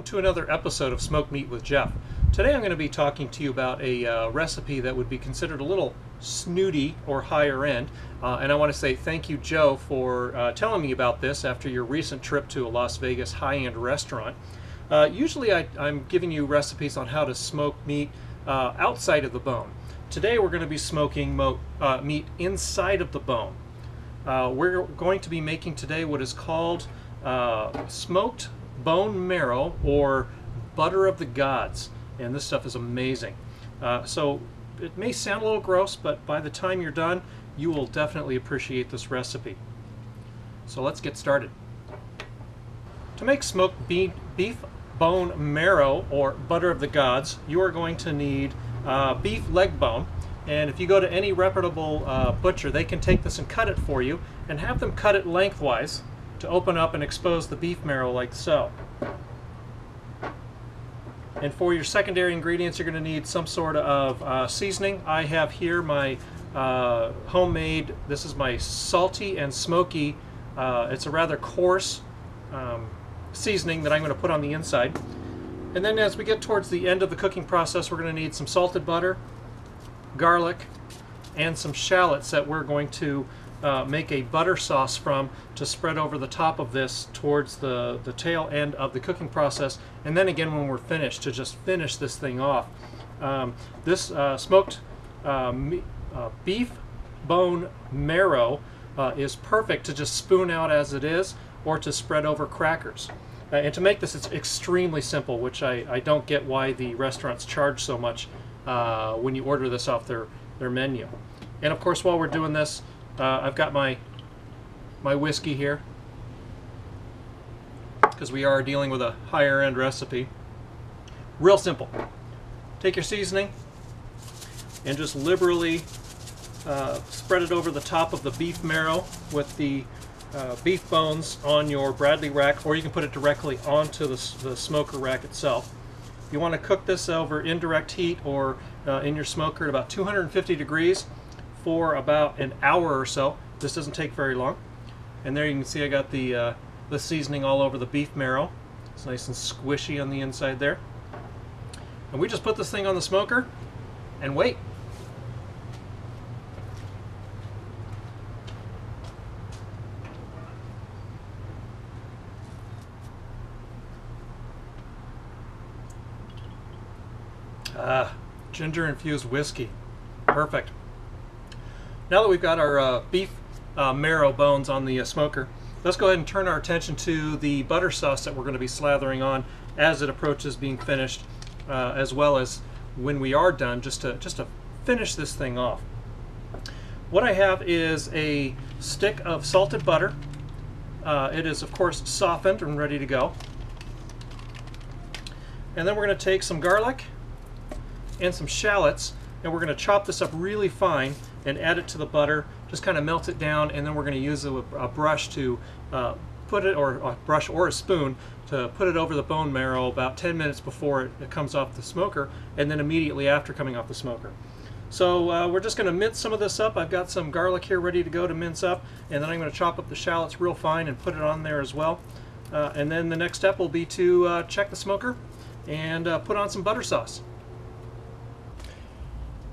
to another episode of Smoked Meat with Jeff. Today I'm going to be talking to you about a recipe that would be considered a little snooty or higher end, and I want to say thank you, Joe, for telling me about this after your recent trip to a Las Vegas high-end restaurant. Usually I'm giving you recipes on how to smoke meat outside of the bone. Today we're going to be smoking meat inside of the bone. We're going to be making today what is called smoked bone marrow, or butter of the gods, and this stuff is amazing. So it may sound a little gross, but by the time you're done you will definitely appreciate this recipe. So let's get started. To make smoked beef bone marrow, or butter of the gods, you are going to need beef leg bone. And if you go to any reputable butcher, they can take this and cut it for you, and have them cut it lengthwise to open up and expose the beef marrow like so. And for your secondary ingredients, you're going to need some sort of seasoning. I have here my homemade, this is my salty and smoky, it's a rather coarse seasoning that I'm going to put on the inside. And then as we get towards the end of the cooking process, we're going to need some salted butter, garlic, and some shallots that we're going to make a butter sauce from to spread over the top of this towards the tail end of the cooking process, and then again when we're finished to just finish this thing off. This smoked beef bone marrow is perfect to just spoon out as it is, or to spread over crackers. And to make this, it's extremely simple, which I don't get why the restaurants charge so much when you order this off their menu. And of course, while we're doing this, I've got my whiskey here, because we are dealing with a higher end recipe. Real simple. Take your seasoning and just liberally spread it over the top of the beef marrow with the beef bones on your Bradley rack, or you can put it directly onto the smoker rack itself. You want to cook this over indirect heat or in your smoker at about 250 degrees for about an hour or so. This doesn't take very long. And there you can see I got the seasoning all over the beef marrow. It's nice and squishy on the inside there. And we just put this thing on the smoker and wait. Ginger infused whiskey. Perfect. Now that we've got our beef marrow bones on the smoker, let's go ahead and turn our attention to the butter sauce that we're going to be slathering on as it approaches being finished, as well as when we are done, just to finish this thing off. What I have is a stick of salted butter. It is of course softened and ready to go. And then we're going to take some garlic and some shallots, and we're going to chop this up really fine and add it to the butter, just kind of melt it down, and then we're going to use a brush to put it, or a brush or a spoon, to put it over the bone marrow about 10 minutes before it comes off the smoker, and then immediately after coming off the smoker. So we're just going to mince some of this up. I've got some garlic here ready to go to mince up, and then I'm going to chop up the shallots real fine and put it on there as well. And then the next step will be to check the smoker and put on some butter sauce.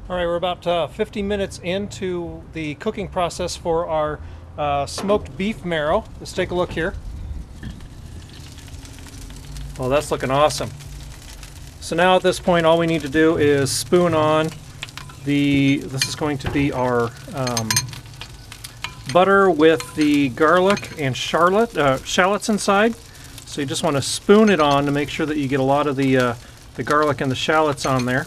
All right, we're about 50 minutes into the cooking process for our smoked beef marrow. Let's take a look here. Oh, that's looking awesome. So now at this point, all we need to do is spoon on this is going to be our butter with the garlic and shallots inside. So you just want to spoon it on to make sure that you get a lot of the garlic and the shallots on there.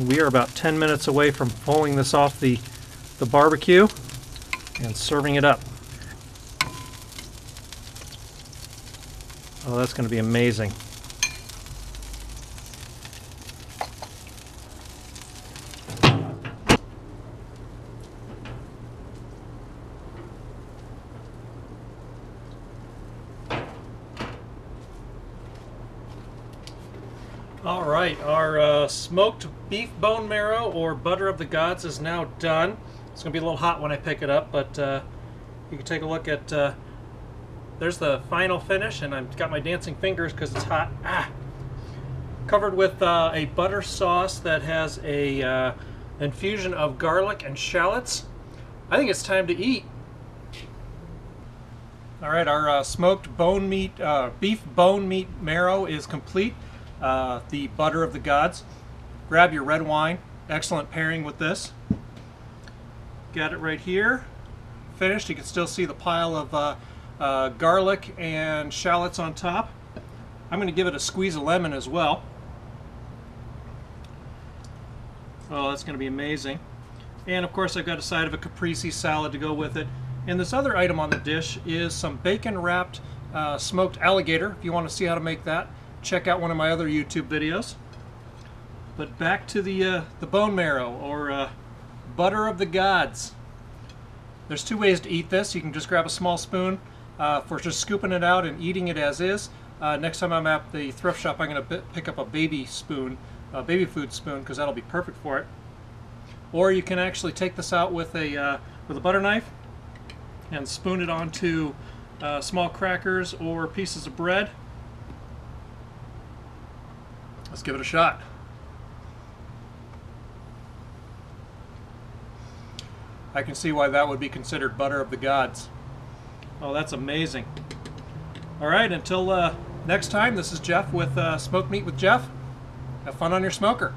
We are about 10 minutes away from pulling this off the barbecue and serving it up. Oh, that's going to be amazing. All right, our smoked beef bone marrow, or butter of the gods, is now done. It's going to be a little hot when I pick it up, but you can take a look at there's the final finish, and I've got my dancing fingers because it's hot. Covered with a butter sauce that has a infusion of garlic and shallots. I think it's time to eat. All right, our smoked bone meat, beef bone meat marrow is complete. The butter of the gods. Grab your red wine. Excellent pairing with this. Got it right here. Finished. You can still see the pile of garlic and shallots on top. I'm going to give it a squeeze of lemon as well. Oh, that's going to be amazing. And of course I've got a side of a caprese salad to go with it. And this other item on the dish is some bacon wrapped smoked alligator. If you want to see how to make that, check out one of my other YouTube videos. But back to the bone marrow, or butter of the gods. There's two ways to eat this. You can just grab a small spoon for just scooping it out and eating it as is. Next time I'm at the thrift shop, I'm going to pick up a baby spoon, a baby food spoon, because that'll be perfect for it. Or you can actually take this out with a butter knife and spoon it onto small crackers or pieces of bread. Let's give it a shot. I can see why that would be considered butter of the gods. Oh, that's amazing. All right, until next time, this is Jeff with Smoked Meat with Jeff. Have fun on your smoker.